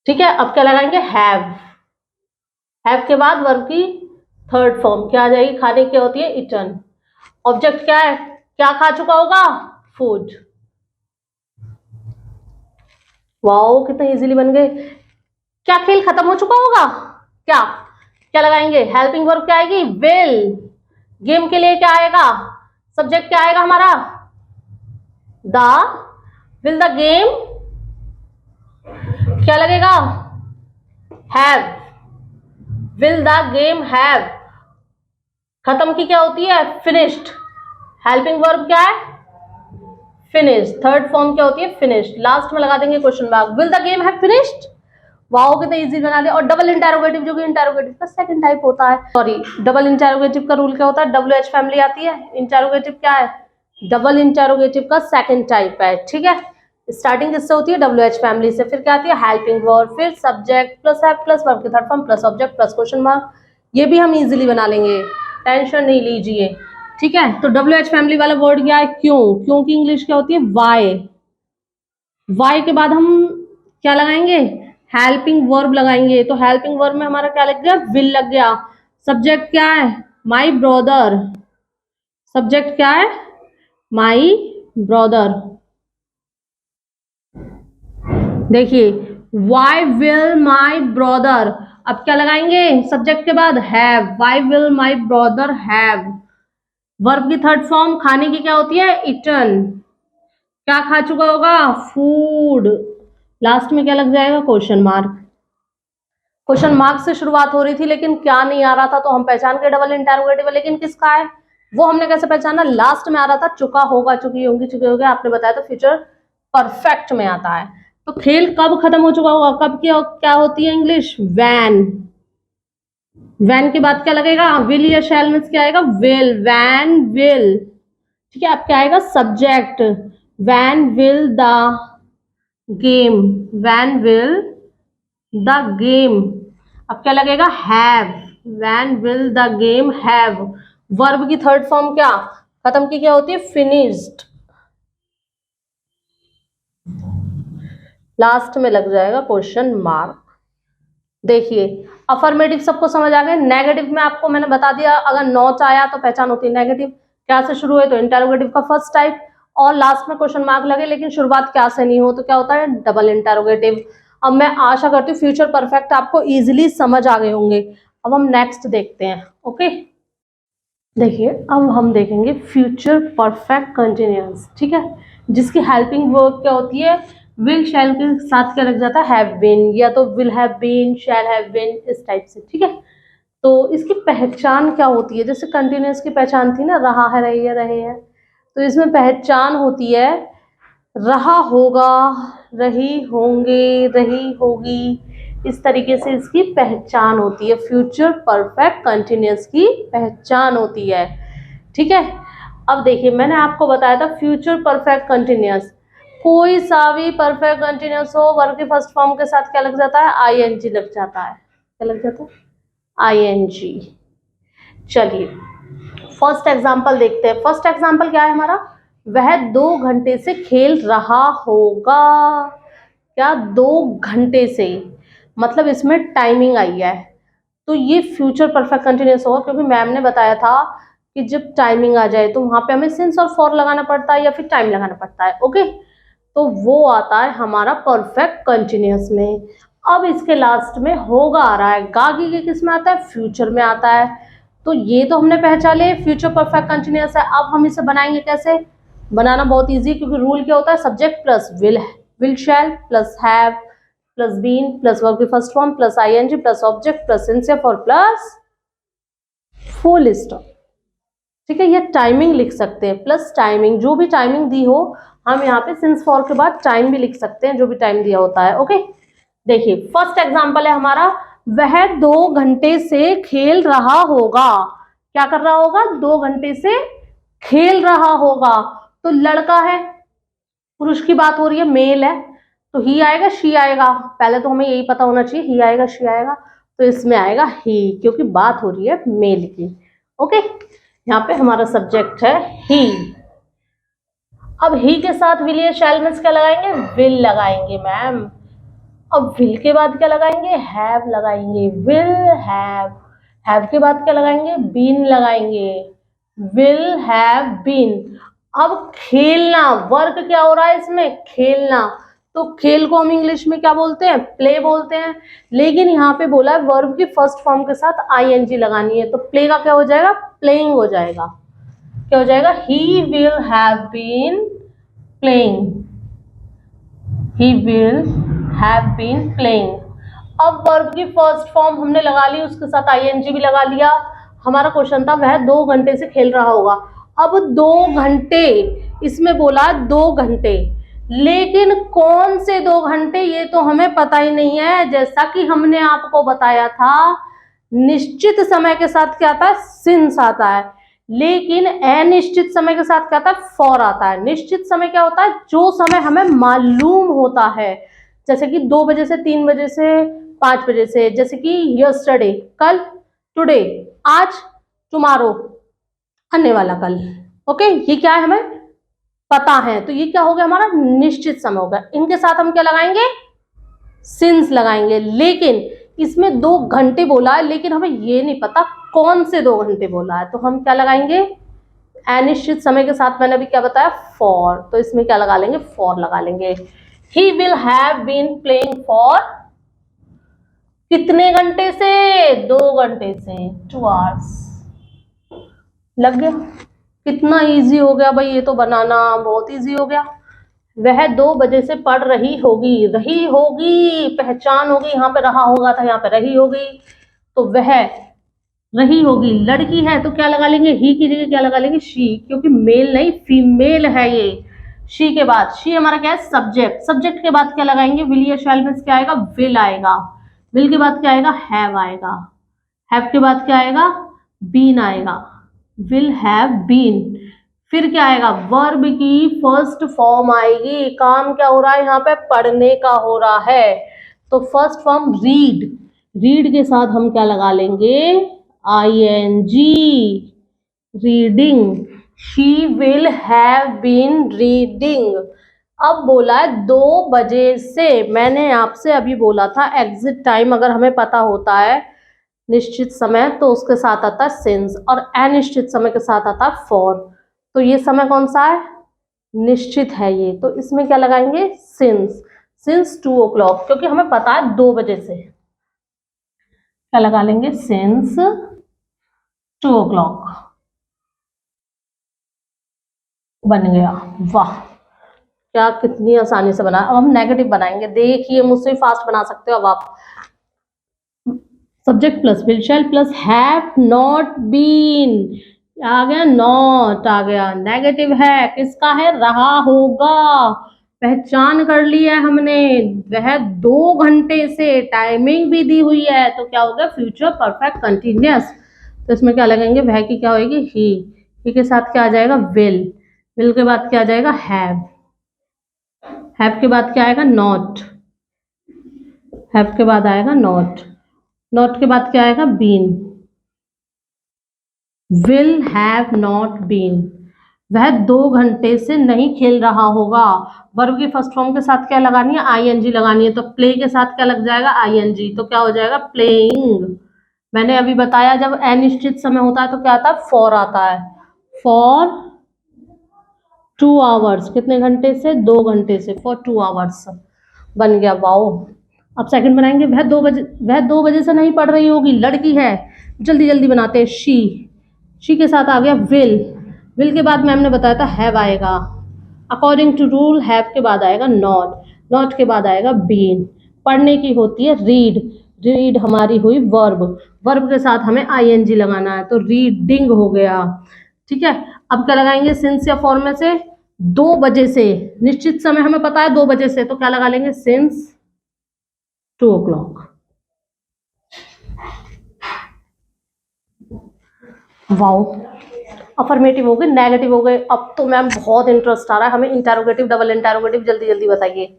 A: ठीक है। अब क्या लगाएंगे, हैव। हैव के बाद वर्ब की थर्ड फॉर्म क्या आ जाएगी, खाने की होती है, इटन। ऑब्जेक्ट क्या है, क्या खा चुका होगा, फूड। वाओ कितना इजीली बन गए। क्या खेल खत्म हो चुका होगा, क्या क्या लगाएंगे, हेल्पिंग वर्ब क्या आएगी, विल। गेम के लिए क्या आएगा, सब्जेक्ट क्या आएगा हमारा, द। विल द गेम क्या लगेगा, have. Will the game have. खत्म की क्या होती है, फिनिश्ड। हेल्पिंग वर्ब क्या है, फिनिश। थर्ड फॉर्म क्या होती है, फिनिश्ड। लास्ट में लगा देंगे question mark, will the game have finished. Wow कितना इजी बना दिया। और डबल इंटरोगेटिव, जो कि इंटरोगेटिव का सेकंड टाइप होता है, सॉरी डबल इंटरोगेटिव का रूल क्या होता है, डब्ल्यू एच फैमिली आती है। इंटरोगेटिव क्या है, डबल इंटरोगेटिव का सेकंड टाइप है, ठीक है। स्टार्टिंग किससे होती है, डब्ल्यू एच फैमिली से। फिर क्या आती है, हेल्पिंग वर्ब, फिर subject plus have plus verb की third form plus object plus question mark. ये भी हम इजीली बना लेंगे, टेंशन नहीं लीजिए, ठीक है। तो डब्ल्यू एच फैमिली वाला वर्ड क्या है, क्यों। क्यों की इंग्लिश क्या होती है, वाई। वाई के बाद हम क्या लगाएंगे, हेल्पिंग वर्ब लगाएंगे। तो हेल्पिंग वर्ब में हमारा क्या लग गया, विल लग गया। सब्जेक्ट क्या है, माई ब्रदर। सब्जेक्ट क्या है, माई ब्रदर। देखिए, वाई विल माई ब्रदर। अब क्या लगाएंगे, सब्जेक्ट के बाद have. Why will my brother have. Verb की थर्ड फॉर्म खाने की क्या होती है, इटन। क्या खा चुका होगा, फूड। लास्ट में क्या लग जाएगा, क्वेश्चन मार्क। क्वेश्चन मार्क से शुरुआत हो रही थी, लेकिन क्या नहीं आ रहा था, तो हम पहचान के डबल इंटरोगेटिव है, लेकिन किसका है वो हमने कैसे पहचाना, लास्ट में आ रहा था, चुका होगा, चुकी होंगी, चुके होंगे, आपने बताया तो फ्यूचर परफेक्ट में आता है। तो खेल कब खत्म हो चुका होगा, कब क्या होती है इंग्लिश, वैन। वैन के बाद क्या लगेगा, विल या शैल में क्या आएगा, विल, वैन विल, ठीक है। अब क्या आएगा, subject, van will the game, van will the game. अब क्या लगेगा, have, when will the game have. Verb की थर्ड फॉर्म क्या, खत्म की क्या होती है, फिनिश्ड। लास्ट में लग जाएगा क्वेश्चन मार्क। देखिए, अफर्मेटिव सबको समझ आ गए। नेगेटिव में आपको मैंने बता दिया, अगर नॉट आया तो पहचान होती है नेगेटिव। क्या से शुरू है, तो इंटरोगेटिव का फर्स्ट टाइप, और लास्ट में क्वेश्चन मार्क लगे, लेकिन शुरुआत क्या से नहीं हो, तो क्या होता है, डबल इंटरोगेटिव। अब मैं आशा करती हूँ फ्यूचर परफेक्ट आपको इजीली समझ आ गए होंगे। अब हम नेक्स्ट देखते हैं, ओके। देखिए, अब हम देखेंगे फ्यूचर परफेक्ट कंटिन्यूअस, ठीक है, जिसकी हेल्पिंग वर्ब क्या होती है, विल शैल के साथ क्या लग जाता है, हैव बीन, या तो will have been, shall have been, इस टाइप से, ठीक है। तो इसकी पहचान क्या होती है, जैसे कंटिन्यूअस की पहचान थी ना, रहा है, रही है, रहे हैं, तो इसमें पहचान होती है, रहा होगा, रही होंगे, रही होगी, इस तरीके से इसकी पहचान होती है। फ्यूचर परफेक्ट कंटिन्यूअस की पहचान होती है, ठीक है। अब देखिए, मैंने आपको बताया था फ्यूचर परफेक्ट कंटिन्यूअस, कोई सा भी परफेक्ट कंटिन्यूअस हो, वर्ब के फर्स्ट फॉर्म के साथ क्या लग जाता है, आईएनजी लग जाता है। क्या लग जाता है, आईएनजी। चलिए फर्स्ट एग्जांपल देखते हैं। फर्स्ट एग्जांपल क्या है हमारा, वह 2 घंटे से खेल रहा होगा। क्या, 2 घंटे से, मतलब इसमें टाइमिंग आई है, तो ये फ्यूचर परफेक्ट कंटिन्यूअस होगा, क्योंकि मैम ने बताया था कि जब टाइमिंग आ जाए तो वहां पे हमें सिंस और फॉर लगाना पड़ता है या फिर टाइम लगाना पड़ता है, ओके। तो वो आता है हमारा परफेक्ट कंटिन्यूअस में। अब इसके लास्ट में होगा आ रहा है, गागी के किस में आता है, फ्यूचर में आता है। तो ये तो हमने पहचाने फ्यूचर परफेक्ट कंटिन्यूअस है। अब हम इसे बनाएंगे कैसे, बनाना बहुत इजी, क्योंकि रूल क्या होता है, subject plus will shall plus have plus been plus verb की first form plus ING plus object plus since और प्लस फुल स्टॉप। ठीक है, ये टाइमिंग लिख सकते हैं, प्लस टाइमिंग, जो भी टाइमिंग दी हो हम यहाँ पे सिंस फॉर के बाद टाइम भी लिख सकते हैं, जो भी टाइम दिया होता है। ओके, देखिए फर्स्ट एग्जांपल है हमारा, वह 2 घंटे से खेल रहा होगा। क्या कर रहा होगा, 2 घंटे से खेल रहा होगा। तो लड़का है, पुरुष की बात हो रही है, मेल है, तो ही आएगा शी आएगा, पहले तो हमें यही पता होना चाहिए, ही आएगा शी आएगा, तो इसमें आएगा ही, क्योंकि बात हो रही है मेल की। ओके, यहाँ पे हमारा सब्जेक्ट है ही। अब ही के साथ विल या शैल में क्या लगाएंगे, विल लगाएंगे मैम। अब विल के बाद क्या लगाएंगे, हैव लगाएंगे, विल हैव के बाद क्या लगाएंगे, बीन लगाएंगे, विल हैव बीन। अब खेलना, वर्क क्या हो रहा है इसमें, खेलना, तो खेल को हम इंग्लिश में क्या बोलते हैं, प्ले बोलते हैं, लेकिन यहाँ पे बोला है वर्ब की फर्स्ट फॉर्म के साथ आईएनजी लगानी है, तो प्ले का क्या हो जाएगा, प्लेइंग हो जाएगा। क्या हो जाएगा, he will have been playing, he will have been playing. अब वर्ब की फर्स्ट फॉर्म हमने लगा ली, उसके साथ आईएनजी भी लगा लिया। हमारा क्वेश्चन था वह 2 घंटे से खेल रहा होगा। अब 2 घंटे, इसमें बोला 2 घंटे, लेकिन कौन से 2 घंटे ये तो हमें पता ही नहीं है। जैसा कि हमने आपको बताया था, निश्चित समय के साथ क्या आता है, सिंस आता है, लेकिन अनिश्चित समय के साथ क्या आता है, फॉर आता है। निश्चित समय क्या होता है, जो समय हमें मालूम होता है, जैसे कि 2 बजे से 3 बजे से 5 बजे से, जैसे कि यस्टरडे कल, टुडे आज, टुमारो आने वाला कल। ओके, ये क्या है हमें पता है, तो ये क्या हो गया, हमारा निश्चित समय हो गया। इनके साथ हम क्या लगाएंगे, सिंस लगाएंगे, लेकिन इसमें 2 घंटे बोला है, लेकिन हमें ये नहीं पता कौन से 2 घंटे बोला है, तो हम क्या लगाएंगे, अनिश्चित समय के साथ मैंने अभी क्या बताया, फॉर, तो इसमें क्या लगा लेंगे, फॉर लगा लेंगे। He will have been playing for कितने घंटे से, 2 घंटे से, 2 आवर्स। लग गया, कितना इजी हो गया भाई, ये तो बनाना बहुत इजी हो गया। वह 2 बजे से पढ़ रही होगी, रही होगी पहचान होगी, यहाँ पे रहा होगा था, यहाँ पे रही होगी, तो वह रही होगी, लड़की है तो क्या लगा लेंगे, ही की जगह क्या लगा लेंगे, शी, क्योंकि मेल नहीं फीमेल है ये। शी के बाद, शी हमारा क्या है, सब्जेक्ट, सब्जेक्ट के बाद क्या लगाएंगे, विल या शैल में क्या आएगा, विल आएगा, विल के बाद क्या आएगा, हैव आएगा, हैव के बाद क्या आएगा, बीन आएगा, विल हैव बीन। फिर क्या आएगा, वर्ब की फर्स्ट फॉर्म आएगी। काम क्या हो रहा है यहाँ पे, पढ़ने का हो रहा है, तो फर्स्ट फॉर्म रीड, रीड के साथ हम क्या लगा लेंगे, ING, reading, she will have been reading. अब बोला है 2 बजे से, मैंने आपसे अभी बोला था एग्जिट टाइम अगर हमें पता होता है निश्चित समय, तो उसके साथ आता है सिंस, और अनिश्चित समय के साथ आता है फॉर। तो ये समय कौन सा है, निश्चित है ये, तो इसमें क्या लगाएंगे, सिंस, सिंस 2 o'clock, क्योंकि हमें पता है 2 बजे से, क्या लगा लेंगे, सिंस 2 o'clock। बन गया, वाह क्या कितनी आसानी से बना। अब हम नेगेटिव बनाएंगे, देखिए मुझसे फास्ट बना सकते हो। अब आप subject plus will shall plus have not been, आ गया नॉट, आ गया नेगेटिव है, किसका है, रहा होगा, पहचान कर ली है हमने, वह 2 घंटे से, टाइमिंग भी दी हुई है, तो क्या हो गया, फ्यूचर परफेक्ट कंटिन्यूअस। तो इसमें क्या लगेंगे, वह की क्या होगी, ही के साथ क्या आ जाएगा, विल, विल के बाद क्या आ जाएगा, हैव के बाद क्या आएगा, नॉट, हैव के बाद आएगा नॉट, नॉट के बाद क्या आएगा, been, will have not been. वह 2 घंटे से नहीं खेल रहा होगा, वर्ब की फर्स्ट फॉर्म के साथ क्या लगानी है, आईएनजी लगानी है, तो प्ले के साथ क्या लग जाएगा, आईएनजी, तो क्या हो जाएगा, प्लेइंग। मैंने अभी बताया जब अनिश्चित समय होता है तो क्या आता है, फॉर आता है, फॉर 2 आवर्स, कितने घंटे से, 2 घंटे से, फॉर 2 आवर्स। बन गया, वाओ अब सेकंड बनाएंगे, वह 2 बजे से नहीं पढ़ रही होगी, लड़की है, जल्दी जल्दी बनाते हैं। शी के साथ आ गया विल के बाद मैम ने बताया था हैव आएगा। अकॉर्डिंग टू रूल हैव के बाद आएगा नॉट के बाद आएगा बीन। पढ़ने की होती है रीड हमारी हुई वर्ब के साथ हमें आईएनजी लगाना है, तो रीडिंग हो गया। ठीक है, अब क्या लगाएंगे, सिंस या फॉर में से 2 बजे से, निश्चित समय हमें पता है 2 बजे से, तो क्या लगा लेंगे, सिंस 2 o'clock। वाओ, अफर्मेटिव हो गए, नेगेटिव हो गए। अब तो मैम बहुत इंटरेस्ट आ रहा है हमें, इंटेरोगेटिव डबल इंटेरोगेटिव, जल्दी जल्दी बताइए।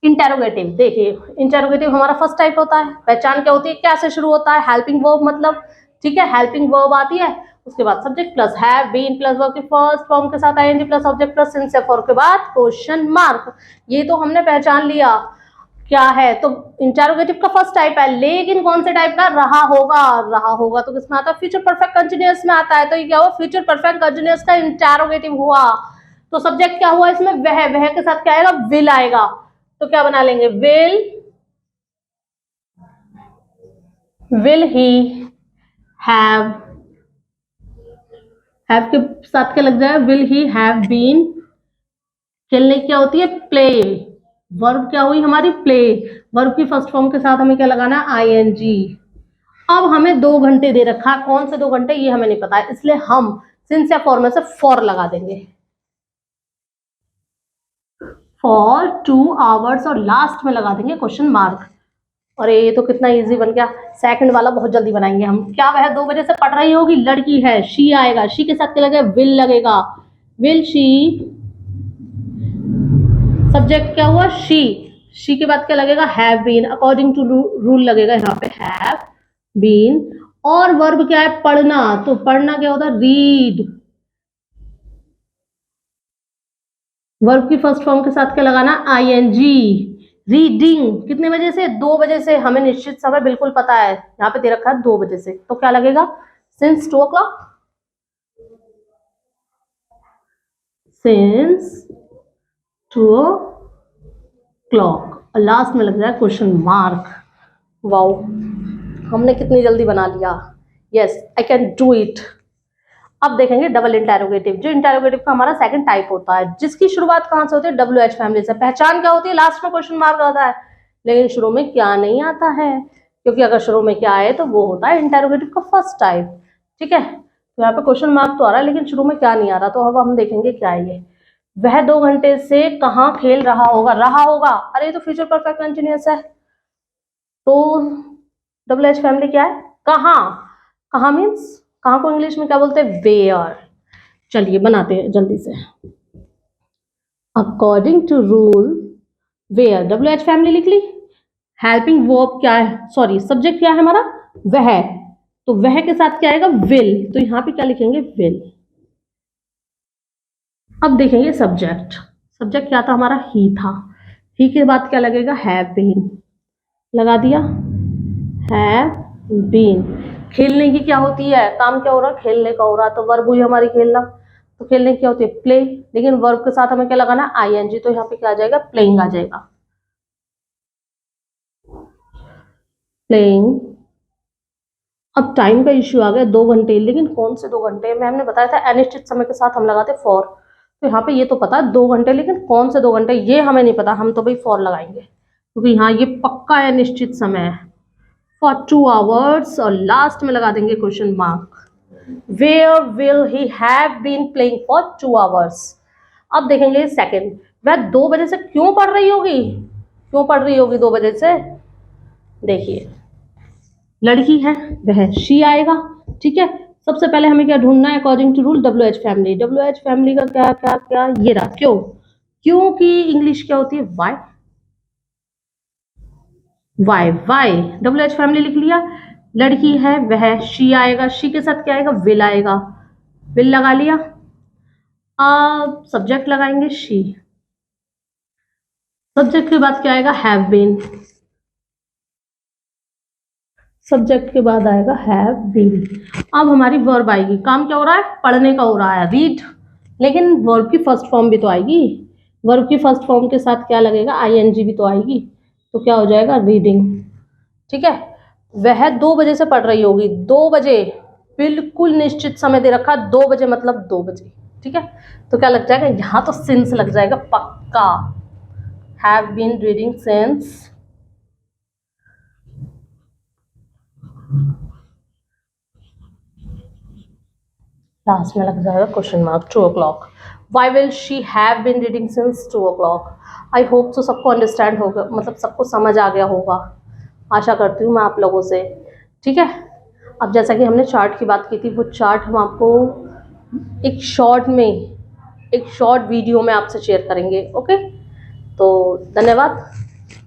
A: इंटेरोगेटिव, देखिए इंटेरोगेटिव हमारा फर्स्ट टाइप होता है। पहचान क्या होती है, कैसे शुरू होता है, हेल्पिंग वर्ब मतलब, ठीक है, हेल्पिंग वर्ब आती है, उसके बाद subject plus have been plus verb के फर्स्ट फॉर्म के साथ ING plus object plus since या फॉर के बाद क्वेश्चन मार्क। ये तो हमने पहचान लिया क्या है, तो इंटेरोगेटिव का फर्स्ट टाइप है, लेकिन कौन से टाइप का, रहा होगा तो किसमें आता है, फ्यूचर परफेक्ट कंटिन्यूअस में आता है। तो ये क्या हुआ, फ्यूचर परफेक्ट कंटिन्यूअस का इंटेरोगेटिव हुआ। तो सब्जेक्ट क्या हुआ इसमें, वह के साथ क्या आएगा, विल आएगा। तो क्या बना लेंगे, विल ही हैव के साथ क्या लग जाएगा, विल ही हैव बीन। खेलने क्या होती है, प्ले। वर्ब क्या हुई हमारी, प्ले। वर्ब की फर्स्ट फॉर्म के साथ हमें क्या लगाना है, आईएनजी। अब हमें 2 घंटे दे रखा है, कौन से 2 घंटे ये हमें नहीं पता है, इसलिए हम सिंस या फॉर में से फॉर लगा देंगे, फॉर 2 hours, और लास्ट में लगा देंगे क्वेश्चन मार्क। और ये तो कितना इजी बन गया। सेकंड वाला बहुत जल्दी बनाएंगे हम। क्या वह 2 बजे से पढ़ रही होगी, लड़की है, शी आएगा, शी के साथ क्या लगेगा, विल लगेगा। विल शी, सब्जेक्ट क्या हुआ, शी के बाद क्या लगेगा, have been. According to rule लगेगा यहाँ पे हैव बीन। और वर्ब क्या है, पढ़ना, तो पढ़ना क्या होता है, रीड। वर्ब की फर्स्ट फॉर्म के साथ क्या लगाना, आईएनजी। रीडिंग कितने बजे से, 2 बजे से, हमें निश्चित समय बिल्कुल पता है, यहाँ पे दे रखा है 2 बजे से, तो क्या लगेगा, सिंस 2 o'clock, सिंस 2 o'clock। और लास्ट में लग जाए क्वेश्चन मार्क। वाओ, हमने कितनी जल्दी बना लिया। Yes, I can do it. अब देखेंगे डबल इंटेरोगेटिव, जो इंटेरोगेटिव का हमारा सेकंड टाइप होता है, जिसकी शुरुआत कहाँ से होती है, WH फैमिली से। पहचान क्या होती है, लास्ट में क्वेश्चन मार्क आता है, लेकिन शुरू में क्या नहीं आता है, क्योंकि अगर शुरू में क्या आए तो वो होता है इंटेरोगेटिव का फर्स्ट टाइप। ठीक है, तो यहाँ पे क्वेश्चन मार्क तो आ रहा है, लेकिन शुरू में क्या नहीं आ रहा, तो अब हम देखेंगे क्या है ये। वह 2 घंटे से कहाँ खेल रहा होगा, अरे तो फ्यूचर परफेक्ट कंटिन्यूअस है, तो WH फैमिली क्या है, कहाँ मीन्स, कहाँ को इंग्लिश में क्या बोलते हैं, वेयर। चलिए बनाते हैं जल्दी से। According to rule where, WH family लिख ली। हेल्पिंग वर्ब क्या है, सॉरी सब्जेक्ट क्या है हमारा, वह, तो वह के साथ क्या आएगा, विल, तो यहां पे क्या लिखेंगे, विल। अब देखेंगे सब्जेक्ट क्या था हमारा, ही था। ही के बाद क्या लगेगा, हैव बीन, लगा दिया, हैव बीन। खेलने की क्या होती है, काम क्या हो रहा है, खेलने का हो रहा है, तो वर्ब हुई हमारी खेलना, तो खेलने की क्या होती है, प्ले, लेकिन वर्ब के साथ हमें क्या लगाना, आईएनजी, तो यहाँ पे क्या आ जाएगा, प्लेइंग आ जाएगा, प्लेइंग। अब टाइम का इश्यू आ गया, 2 घंटे, लेकिन कौन से 2 घंटे, मैम ने बताया था अनिश्चित समय के साथ हम लगाते फॉर, तो यहाँ पे ये तो पता है 2 घंटे, लेकिन कौन से 2 घंटे ये हमें नहीं पता, हम तो भाई फॉर लगाएंगे, क्योंकि यहाँ ये पक्का है निश्चित समय है, फॉर 2 hours, और लास्ट में लगा देंगे question mark. Where will he have been playing for 2 hours। अब देखेंगे सेकंड, वह 2 बजे से क्यों पढ़ रही होगी 2 बजे से, देखिए लड़की है, वह शी आएगा। ठीक है, सबसे पहले हमें क्या ढूंढना है, according to rule WH family का क्या क्या क्या, ये रहा, क्यों की इंग्लिश क्या होती है, वाई WH फैमिली लिख लिया। लड़की है वह, शी आएगा, शी के साथ क्या आएगा, विल आएगा, विल लगा लिया। अब सब्जेक्ट लगाएंगे शी, सब्जेक्ट के बाद क्या आएगा, हैव बीन, सब्जेक्ट के बाद आएगा हैव बीन। अब हमारी वर्ब आएगी, काम क्या हो रहा है, पढ़ने का हो रहा है, रीड, लेकिन वर्ब की फर्स्ट फॉर्म भी तो आएगी, वर्ब की फर्स्ट फॉर्म के साथ क्या लगेगा, आईएनजी भी तो आएगी, तो क्या हो जाएगा रीडिंग। ठीक है, वह 2 बजे से पढ़ रही होगी, 2 बजे बिल्कुल निश्चित समय दे रखा, 2 बजे मतलब 2 बजे। ठीक है, तो क्या लग जाएगा यहाँ तो सिंस लग जाएगा पक्का, have been reading since last में लग जाएगा question mark 2 o'clock। Why will she have been reading since 2 o'clock। I hope तो सबको अंडरस्टैंड होगा, मतलब सबको समझ आ गया होगा, आशा करती हूँ मैं आप लोगों से। ठीक है, अब जैसा कि हमने चार्ट की बात की थी, वो चार्ट हम आपको एक शॉर्ट वीडियो में आपसे शेयर करेंगे। ओके, तो धन्यवाद,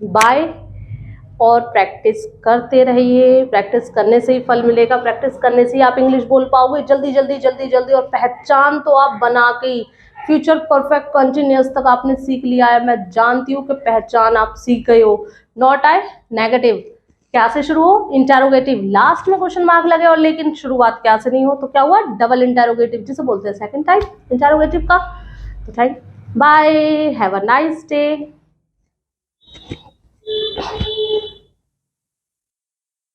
A: बाय। और प्रैक्टिस करते रहिए, प्रैक्टिस करने से ही फल मिलेगा, प्रैक्टिस करने से ही आप इंग्लिश बोल पाओगे जल्दी जल्दी जल्दी जल्दी। और पहचान तो आप बना के ही फ्यूचर परफेक्ट कंटिन्यूअस तक आपने सीख लिया है। मैं जानती हूँ कि पहचान आप सीख गए हो। नॉट आई नेगेटिव, क्या से शुरू हो, इंटेरोगेटिव, लास्ट में क्वेश्चन मार्क लगे और लेकिन शुरुआत क्या से नहीं हो, तो क्या हुआ, डबल इंटेरोगेटिव, जिसे बोलते हैं सेकंड टाइप इंटेरोगेटिव का। तो thank, bye, have a nice day.